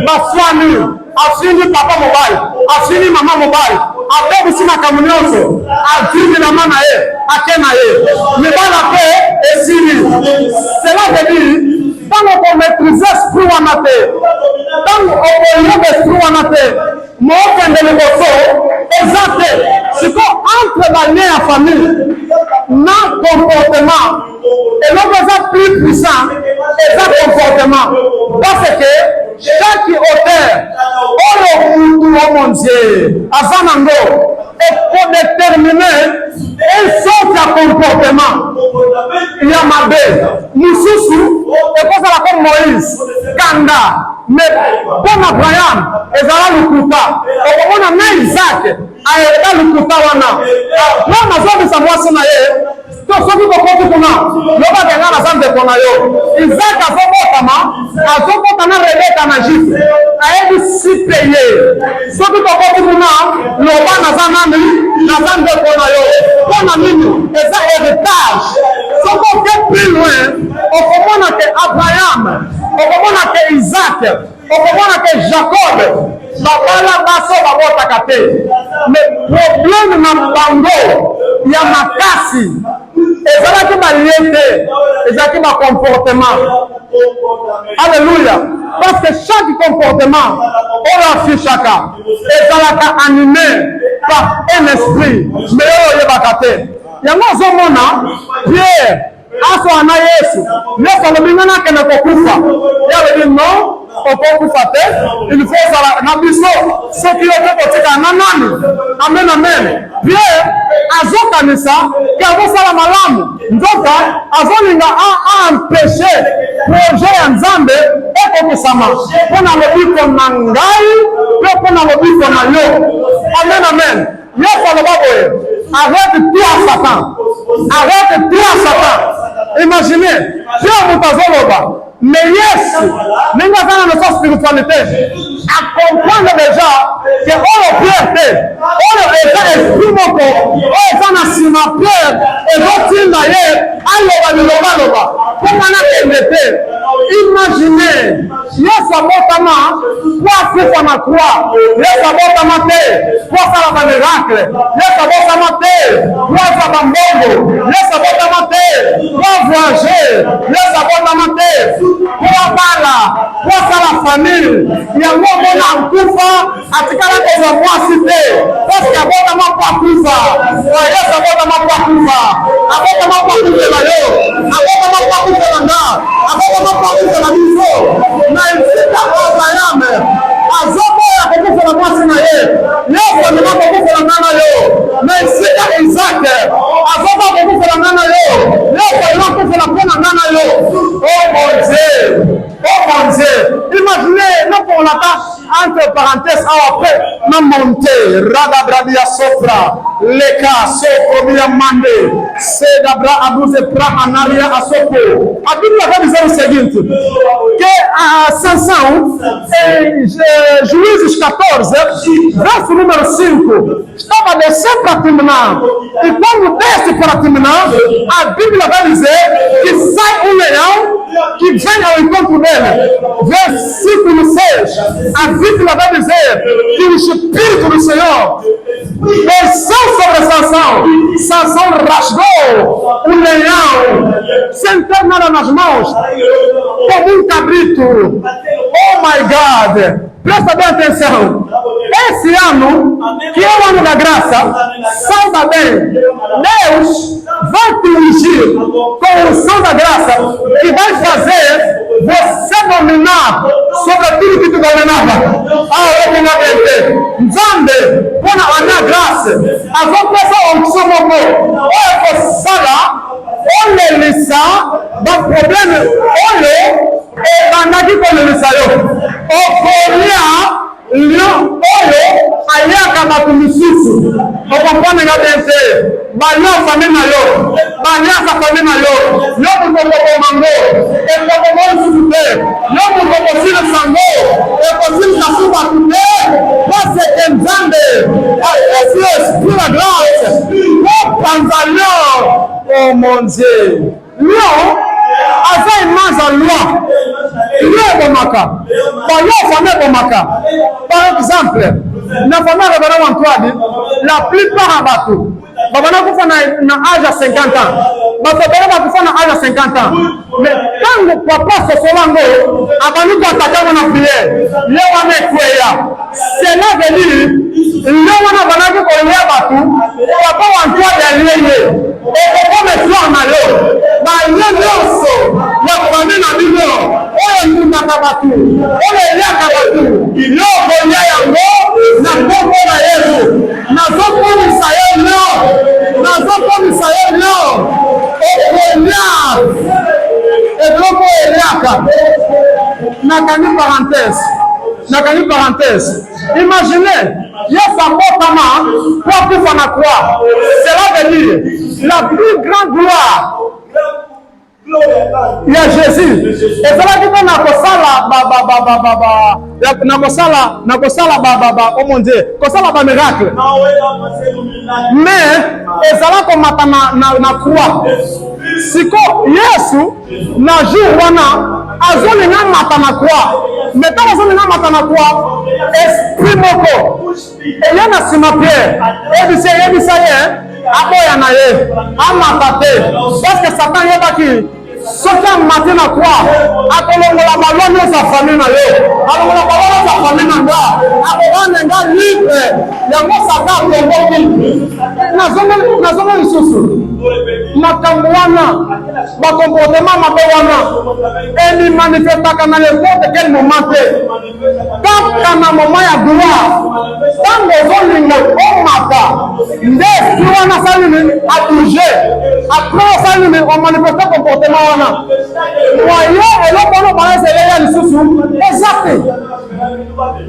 ma soignée. Afini papa mobile, afini mama mobile, abebi sina kamunyoso, afini na mama ye, akena ye. Mais dans la paix et sini. Cela veut dire, tant qu'on maîtrise l'esprit wanate, tant qu'on y a l'esprit wanate, moi on fait des négociations, exact. C'est qu'entre la liée à famille, non comportement, et l'homme est plus puissant, et ça comportement. Parce que chaque auteur, oh mon Dieu, Azanango, est pour déterminer un sort de comportement. Il y a Mabé, Moussoussou, et pour ça comme Moïse, Kanda, mais comme Abraham, et Zara Lukuta, et on a Isaac, et Lukuta wana. Là, on a besoin de savoir si on a soki kokoti kuna loba kenga na zambe kona yo Isaac azokota na Rebeka na Jifre ayebi sipeye soki kokoti kuna loba na zambe kona yo kona nini eza héritage soki oke plus loin okomona ke Abraham okomona ke Isaac okomona ke Jacob babala baso babotaka te mais problème na bango ya makasi ezalaki baliete ezalaki comportement. Alléluia. Parce que chaque comportement on affichaka ezalaka animé par un esprit mais oyo yebaka te yango ozomona Pierre aso ana Yesu Yesu alobingana akende kokufa yabebi non okokufa te il faut ezala na biso soki oke kotika na nani. Amen amen. Pierre azokanisa ke azosala malamu nzoka azolinga aempêche projet ya Nzambe ekokisama mpona lobiko na ngai mpe mpona lobiko na yo. Amen amen. Yesu aloba boye arrête toi Satan, arrête toi Satan. Imaginez Pierre moto azoloba mais Yesu ndenge aza na notion spiritualité acomprendre déjà que oyo Pierre te oyo eza esprit moko oyo eza na nsima Pierre ezotinda ye aloba bilobaloba mpona nakende te. Imaginez Yesu abotama po akufa na croix, Yesu abotama te po asala bamiracle, Yesu abotama te po azwa bambongo, Yesu abotama te po avoyager, Yesu abotama te po abala, po asala famille. Yango omona akufa atikala kozwa mwasi te parce que abotama po akufa. Yesu abotama po akufa, abotama po akufela yo, abotama po akufela nga, abotama po akufela biso. Na esika Abraham azoboya kokufela mwasi na ye, Yesu amema kokufela nga na yo. Na esika Isaac azoboya kokufela nga na yo, Yesu amema kokufela mpona nga na yo. Oh mon Dieu, oh mon Dieu. Imaginez, non pour la tâche entre parenthèses après ma montée radabradia sopra leka sopro mande sedabra abuze pra anaria asopo. A Bible va dizer o seguinte, que a Sansão Juízes 14 verso número 5 estava descendo para Timná, e quando desce para Timná a Bíblia vai dizer que sai um leão que vem ao encontro dele. dele. Versículo 6. A Bíblia vai dizer que o Espírito do Senhor desceu sobre Sansão. Sansão rasgou o leão, sem ter nada nas mãos, como um cabrito. Oh my God! Presta bem atenção. Esse ano, que é o ano da graça, saiba bem, Deus vai te ungir com o som da graça e vai fazer você dominar sobre tudo que tu dominava. Nzambe, pona ana graça, a vontade de somos o sala, o lisa, o problema, olha, bandaki kolelisa yo okolia lio oyo ayaka bato misusu okomponenga bense baliasa fami na yo baliasa fami na yo yo mokokomango ekokomo lisusu te yo mokokosilisa ngo ekosilisa su bato te pase enzambe apesi esprit la grâce opanza lio oh mon Dieu lio aza image à loi. Loi bomaka. Par loi famille bomaka. Par exemple, na famille Révérend Antoine, la plupart à bateau. Babana kufa na âge à 50 ans. Batobera bakufa na âge à 50 ans. Mais quand le papa se solango, abanu ko ataka na prière, le wana kwea. Cela veut dire le wana banaki ko le batu, papa Antoine yeye. Et comme toi na yo. Ba nyonso ya kwame na bibo. Oyo ndaka batu. Oyo yaka batu. Yo bonya yango na bongo na Yesu. Na zoko ni sayo no. Na zoko ni sayo no. Okonya. Edoko eliaka. Nakani parenthèse. Imaginez, il y a sa mort pour que ça croit. Cela veut dire la plus grande gloire. Il y a Jésus. Et cela dit qu'on a oh mon Dieu, un miracle. Mais, et cela qu'on na croix. Si Yesu, na jour wana, azoli na matana croix. Mais quand azoli na matana croix, esprit moko. Et y a na sima Pierre. Et dit ça y est, aboya na ye, amatate. Parce que Satan y est baki. Soki amati na kwa akolongola baloni za famille na yo alongola baloni za famille na nga akobane nga libre yango saka akongoki nazonga lisusu makambo wana bakomportema mabe wana eni manifestaka na n'importe quel moment te kaka na moment ya gloire ntango ozolinga omata nde esprit wana salini abouge après osalini omanifeste comportement wana moyen eloko wana balance eleya lisusu exacte.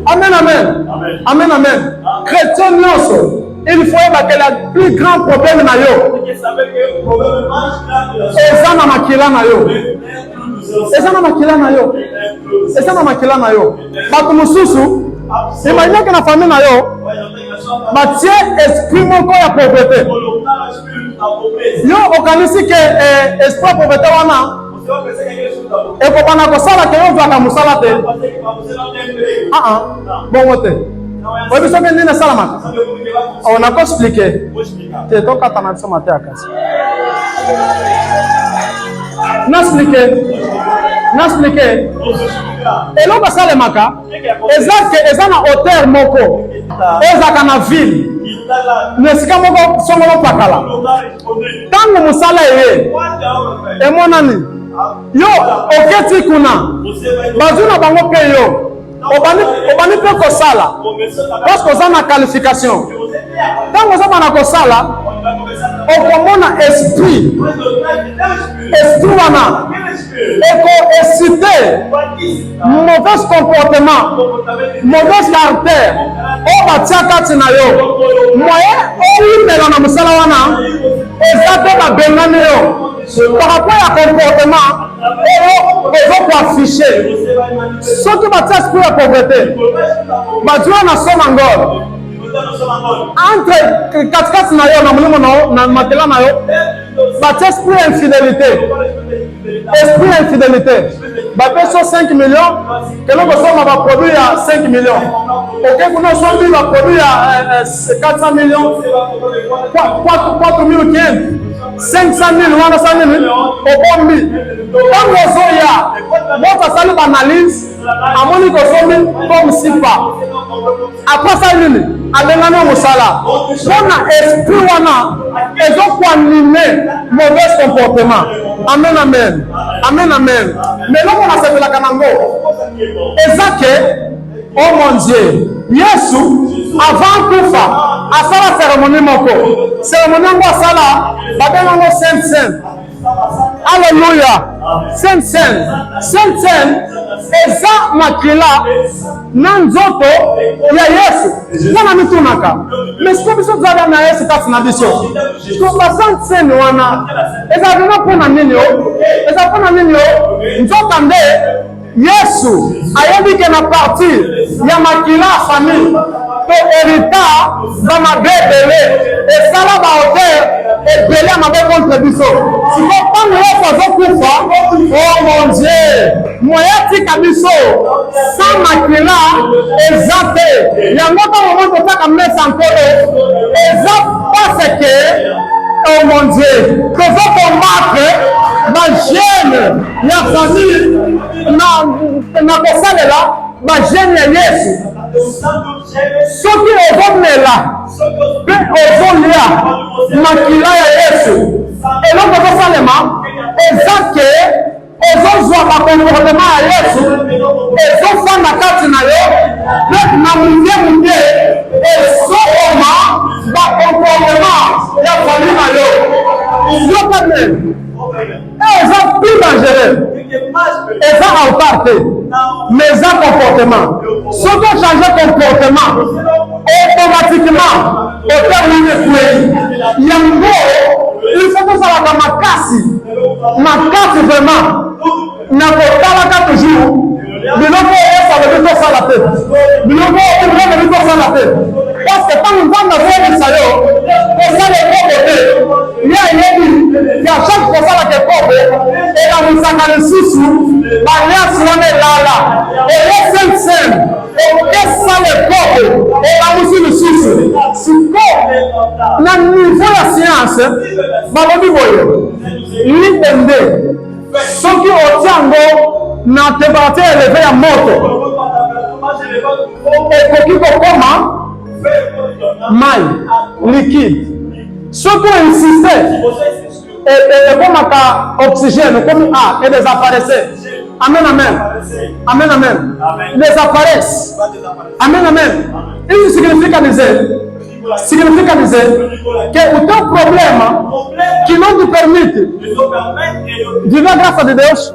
Amen, amen. Amen, amen. Chrétien nyonso, il faut que le plus grand problème na yo eza na makila na yo. Eza na makila na yo. Eza na makila na yo. Bato mosusu imagine que na famille na yo batie esprit moko ya pauvreté. Yo okanisi ke esprit pauvreté wana ekobana kosala ke yo zwaka mosala te. Bongo te. Oyebi soki nini esalamaka? Nako explike te tokata na biso mate ya kasi. Naexplike eloko esalemaka eza na hauteur moko ezaka na ville na esika moko songolo pakala. Ntango mosala eye emonani yo oketi kuna bazwi na bango mpe yo obani mpe kosala parce que oza na qualification. Ntango oza bana kosala okomona esprit wana eko-excite mauvais comportement, mauvais caractère oyo batia kati na yo moye oyimela na mosala wana eza te babengani yo par rapport ya comportement oyo ezokoafishe. Soki batia esprit ya pauvreté bazwi wana soma ngolo entre katikati na yo na molimo na makela na yo batia esprit ya infidélité. Esprit d'infidélité. vai ter só 5 milhões, que não gostamos vai produzir 5 milhões. Porque quando nós somos vai produzir 400 milhões, 4.500. 500 mil, 100 mil, ou bom mil. Quando nós olhamos, bota a saída analise, a Mônica some como se faz. Après ça, a demandé au salaire. On a esprit, on a, et donc on animé mauvais comportement. Amen, amen. Amen, amen. Mais là, on a fait la canango. Et ça que, oh mon Dieu, Yesu, avant tout ça, à ça la cérémonie moko. Cérémonie moko ça là, babengo Sainte Seine. Alléluia. Sainte Seine. Sainte Seine. Eza makila na nzoto ya Yesu. Wana mitunaka. Mais ce que biso zala na Yesu kasi na biso. Ko ba Sainte Seine wana. Eza dina pona nini yo? Eza pona nini yo? Nzoto nde Yesu ayebi ke na parti ya makila famille to hérita ba mabebele et sala ba hauteur et belé à ma contre biso. Si vous prenez Yesu azokufa, oh mon Dieu, moya tika biso sans makila ezate. Yango ta moment to taka mesa nkolo ezate parce que oh mon Dieu, que vous combattre ma jeune ya famille na kosalela ma jeune ya Yesu. Soki ozomela pe ozolia makila ya Yesu eloko ezosalema eza ke ozozwa bakomportema ya Yesu ezofanda kati na yo pe na munge ezokoma bakomportema ya famille na yo yokane eza plus dangereux eza autorité mais eza comportement. Soki ochange comportement automatiquement otermine kwe yango il faut kosalaka makasi vraiment na kotalaka toujours biloko esalobi tosala te biloko okobi tosala te parce que ntango nzambe azoyebisa yo kosala ekoko te ye ayebi ya chaque kosalaka ekoko elamisaka lisusu baliasi wana elala eye sensene okesala ekoko elamusi lisusu siko na niveau ya science balobi boye libende soki otia yango na temperature eleve ya moto ekoki kokoma mai liquide. Soki oinsiste ekomaka oxygène ekomi et désapparaissait. Amen, amen. Amen, amen. Désapparaissent. Amen, amen. Isso significa dizer que o teu problema que não te permite viver a graça de Deus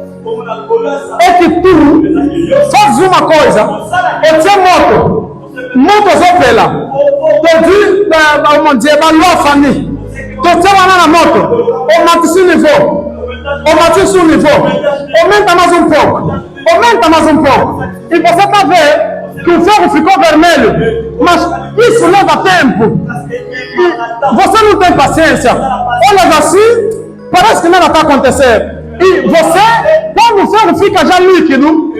é que tu fazes uma coisa, o teu moto zopela, tu dis mon Dieu, la famille, tu tiens na moto, on m'a sur niveau, sur niveau, aumenta mais um pouco, e você está vendo que o fogo ficou vermelho, mas isso leva tempo, você não tem paciência, olha assim, parece que nada está acontecendo. E você, quando o fogo fica já líquido,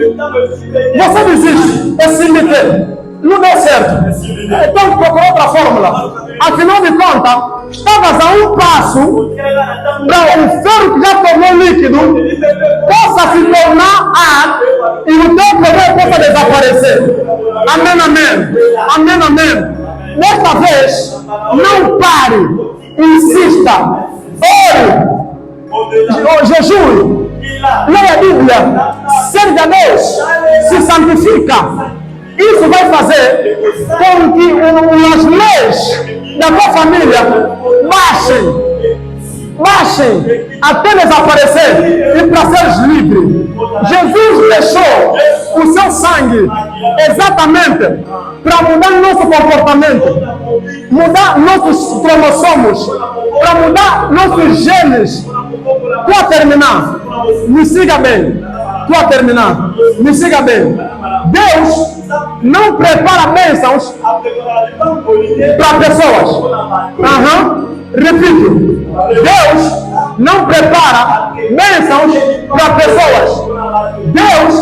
você desiste, é simplesmente, não deu certo. Então procurou outra fórmula. Afinal de contas, estavas a um passo para o ferro que já tornou líquido possa se tornar ar e o teu problema possa desaparecer. Amém, amém. Amém, amém. Desta vez, não pare, insista, ore, jejue, leia a Bíblia, serve a Deus, se santifica. Isso vai fazer com que as leis da tua família baixem até desaparecer e para seres livre. Jesus deixou o seu sangue exatamente para mudar nosso comportamento, mudar nossos cromossomos, para mudar nossos genes. Para terminar, me siga bem. Para terminar, me siga bem. Deus não prepara bênçãos para pessoas. Repito. Deus não prepara bênçãos para pessoas. Deus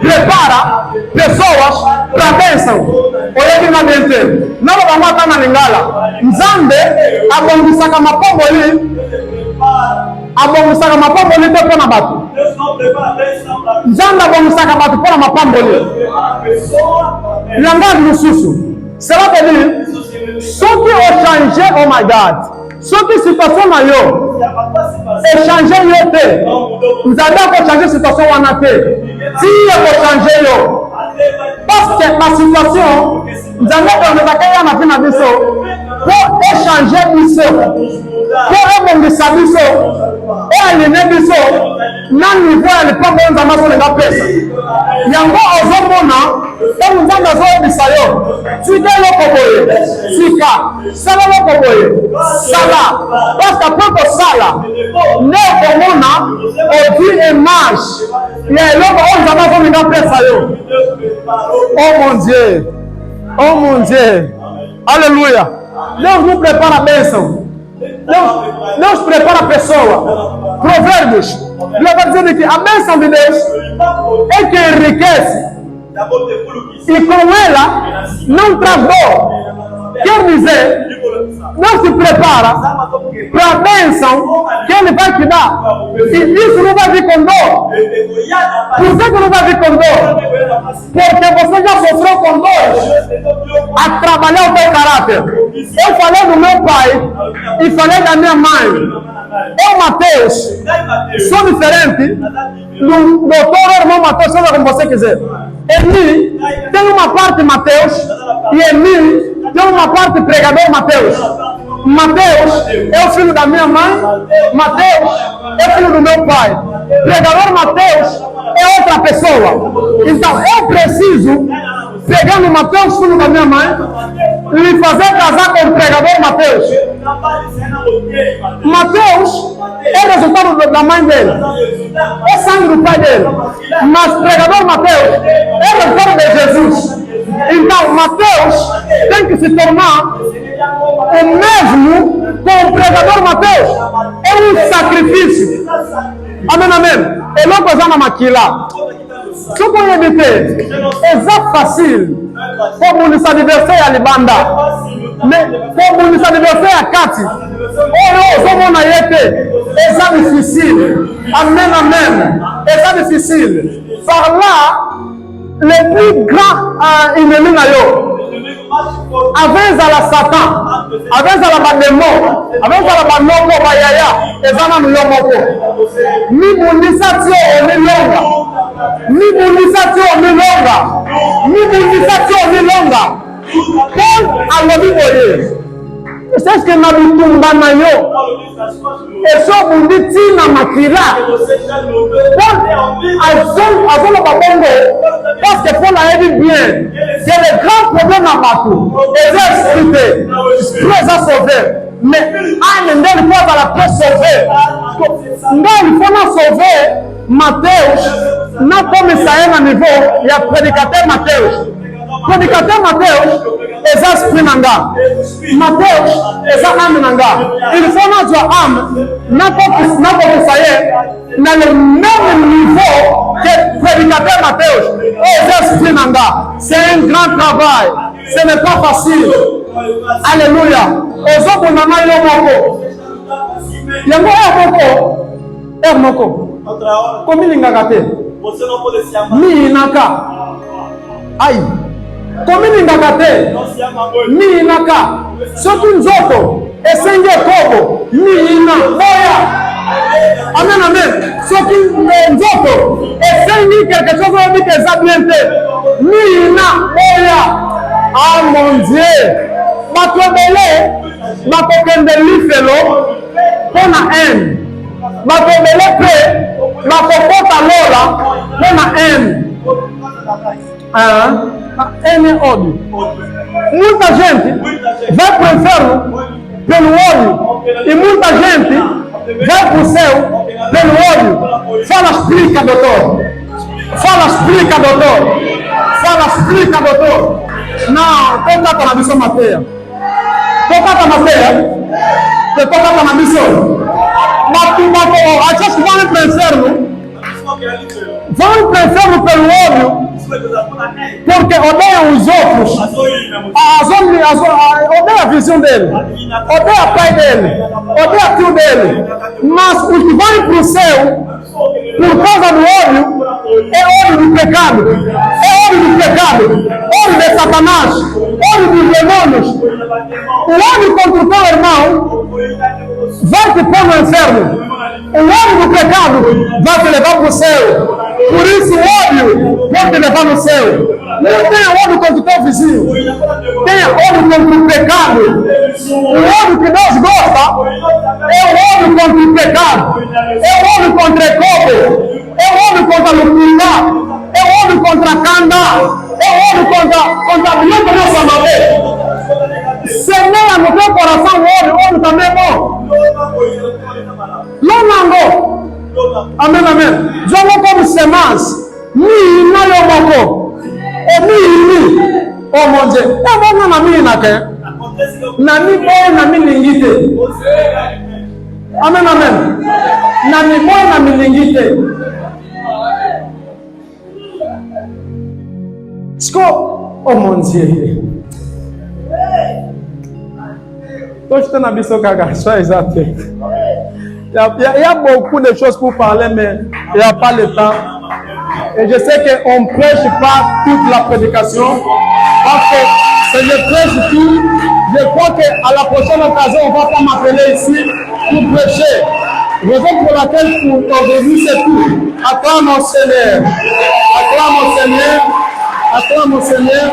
prepara pessoas para a bênção. Olha aqui na mente. Não vamos matar na lingala. Nzambe, abongisaka mapombo ali. Abongisaka mapombo ali te pona batu. Nzambe abongisaka batu pona mapombo ali. Langage lususu. Cela veut dire, ceux qui ont changé, oh my God, ceux qui situation na yo, échanger yo te. Vous avez changer situation wana te. Si vous changer yo, parce que la situation, vous avez na vie na biso, pour échanger biso, pour ebongisa biso, et aligner biso, na niveau ya lipango nzambe azolenga pesa. Yango ozomona, oyo nzambe azoyebisa yo, tika eloko boye, tika, sala eloko boye, sala, parce qu'après kosala, nde okomona odi image ya eloko oyo nzambe azolenga pesa yo. Oh mon Dieu, oh mon Dieu, alléluia. Deus nos prepara a bênção. Deus prepara a pessoa. Provérbios, ele vai dizer que a bênção de Deus é que enriquece e com ela não traz dor. Quer dizer, Deus se prepara para a bênção que Ele vai te dar. E isso não vai vir com dor. Por que não vai vir com dor? Porque você já sofreu com dor a trabalhar o teu caráter. Eu falei do meu pai e falei da minha mãe. Eu, Mateus, sou diferente do doutor irmão Mateus, seja como você quiser. Em mim tem uma parte Mateus e em mim tem uma parte pregador Mateus. Mateus é o filho da minha mãe, Mateus é o filho do meu pai. Pregador Mateus é outra pessoa. Então eu preciso pegar no Mateus, filho da minha mãe, e fazer casar com o pregador Mateus. Mateus é resultado da mãe dele, é sangue do pai dele. Mas pregador Mateus é resultado de Jesus. Então Mateus tem que se tornar o mesmo com o pregador Mateus. É um sacrifício. Amém, amém. E não coisa na maquila. Só pour éviter, c'est facile. Comme on s'anniversaire à Libanda, mais comme on s'anniversaire à Kati, oh non, c'est difficile. Amen, amen. C'est difficile. Par là, le plus grand ennemi na yo. Avec la Satan, avec la bandemo, avec la bandoko bayaya, ezana miyomoko. Ni bundisatio omilonga, ni bundisatio omilonga, ni bundisatio omilonga. Paul alobi boye. C'est ce que nabitumba na yo. Eso bunditi na makila. Paul azolo babongo. Parce que Paul a dit bien que le grand problème à Batou est expliqué. Dieu a sauvé. Mais il faut la paix sauver. Il faut sauver Mateus. N'a pas mis ça à un niveau. Il y a prédicateur Mateus. Prédicateur Mateus est esprit nanga. Mateus est âme nanga. Il faut notre âme n'a pas mis ça dans le même niveau que prédicateur Mateus. Et esprit nanga. C'est un grand travail. Ce n'est pas facile. Alléluia. Ozo bonama yomoko. Yango ermoko. Komi lingakate. Mi inaka. Aïe. Komi lingakate. Mi inaka. Soki nzoto. Esenge kobo. Mi ina. Boya. Amen, amen. Soki nzoto. Esenge quelque chose qui est sabliente. Mi ina. Boya. Ah mon Dieu. Bakobele. Bakokende lifelo. Pona en. Bakobele pe. Bakokota lola. Pona en. N ódio. Muita gente vai para o inferno pelo ódio e muita gente vai para o céu pelo ódio. Fala, explica, doutor. Fala, explica, doutor. Fala, explica, doutor. Não, toca para a missão Mateia. Toca para a Mateia. Toca para a missão. Mas tu vai para o inferno. vão para o inferno pelo ódio, porque odeiam os outros. Odeia a visão dele, odeia o pai dele, odeia o tio dele. Mas os que vão para o céu, por causa do ódio, é ódio do pecado, é ódio do pecado, ódio de Satanás, ódio dos demônios. O ódio contra o teu irmão vai te pôr no inferno. O ódio do pecado vai te levar para o céu. Por isso o ódio pode te levar no céu. Não tenha ódio contra o teu vizinho. Tenha ódio contra o pecado. O ódio que Deus gosta é o ódio contra o pecado. É o ódio contra o copo. É o ódio contra a loucura. É o ódio contra a canda. É o ódio contra a mulher que Deus ama. Semeia no teu coração o ódio também é bom. Não. Amém, amém. Já não como semence. Mi na yo moko. E mi. Oh mon Dieu. E mo na mi na ke. Na mi boy na mi lingite. Amen, amen. Na mi boy na mi lingite. Sko. Oh mon Dieu. Toi, je t'en abuse au caga. Sois exact. Il y a beaucoup de choses pour parler, mais il n'y a pas le temps. Et je sais qu'on ne prêche pas toute la prédication. Parce que si je prêche tout, je crois qu'à la prochaine occasion, on ne va pas m'appeler ici pour prêcher. Raison pour laquelle pour aujourd'hui, c'est tout. Acclame au Seigneur. Acclame au Seigneur. Acclame au Seigneur.